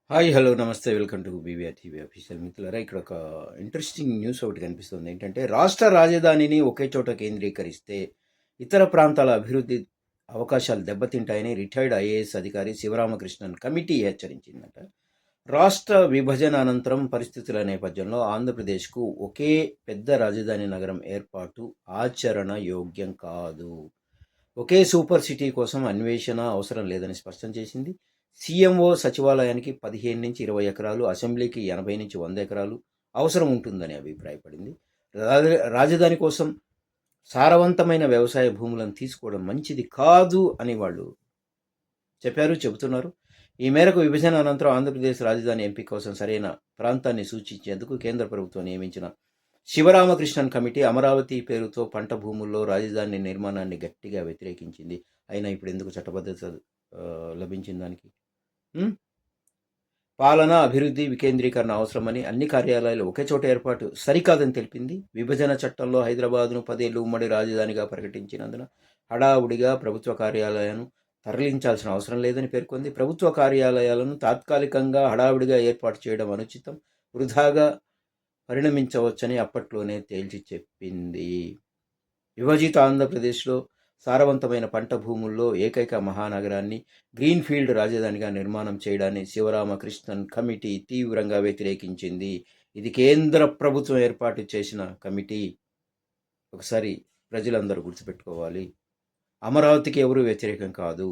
Hi hello నమస్తే welcome to BVR TV official మిత్రులారా. ఇక్కడ ఒక ఇంట్రెస్టింగ్ న్యూస్ ఒకటి కనిపిస్తుంది. ఏంటంటే రాష్ట్ర రాజధానిని ఒకే చోట కేంద్రీకరిస్తే ఇతర ప్రాంతాల అభివృద్ధి అవకాశాలు దెబ్బతింటాయని రిటైర్డ్ ఐఏఎస్ అధికారి శివరామకృష్ణన్ కమిటీ హెచ్చరించిందట. రాష్ట్ర విభజన అనంతరం పరిస్థితుల నేపథ్యంలో ఆంధ్రప్రదేశ్కు ఒకే పెద్ద రాజధాని నగరం ఏర్పాటు ఆచరణ యోగ్యం కాదు. ఒకే సూపర్ సిటీ కోసం అన్వేషణ అవసరం లేదని స్పష్టం చేసింది. సీఎంఓ సచివాలయానికి 15-20 ఎకరాలు, అసెంబ్లీకి 80-100 ఎకరాలు అవసరం ఉంటుందని అభిప్రాయపడింది. రాజధాని కోసం సారవంతమైన వ్యవసాయ భూములను తీసుకోవడం మంచిది కాదు అని వాళ్ళు చెబుతున్నారు. ఈ మేరకు విభజన అనంతరం ఆంధ్రప్రదేశ్ రాజధాని ఎంపిక కోసం సరైన ప్రాంతాన్ని సూచించేందుకు కేంద్ర ప్రభుత్వం నియమించిన శివరామకృష్ణన్ కమిటీ అమరావతి పేరుతో పంట భూముల్లో రాజధాని నిర్మాణాన్ని గట్టిగా వ్యతిరేకించింది. అయినా ఇప్పుడు ఎందుకు చట్టబద్ధత లభించింది దానికి? పాలన, అభివృద్ధి, వికేంద్రీకరణ అవసరమని అన్ని కార్యాలయాలు ఒకే చోట ఏర్పాటు సరికాదని తెలిపింది. విభజన చట్టంలో హైదరాబాద్ను 10 ఏళ్లు ఉమ్మడి రాజధానిగా ప్రకటించినందున హడావుడిగా ప్రభుత్వ కార్యాలయాలను తరలించాల్సిన అవసరం లేదని పేర్కొంది. ప్రభుత్వ కార్యాలయాలను తాత్కాలికంగా హడావుడిగా ఏర్పాటు చేయడం అనుచితం, వృధాగా పరిణమించవచ్చని అప్పట్లోనే తేల్చి చెప్పింది. విభజిత ఆంధ్రప్రదేశ్లో సారవంతమైన పంట భూముల్లో ఏకైక మహానగరాన్ని గ్రీన్ఫీల్డ్ రాజధానిగా నిర్మాణం చేయడాన్ని శివరామకృష్ణన్ కమిటీ తీవ్రంగా వ్యతిరేకించింది. ఇది కేంద్ర ప్రభుత్వం ఏర్పాటు చేసిన కమిటీ. ఒకసారి ప్రజలందరూ గుర్తుపెట్టుకోవాలి. అమరావతికి ఎవరూ వ్యతిరేకం కాదు.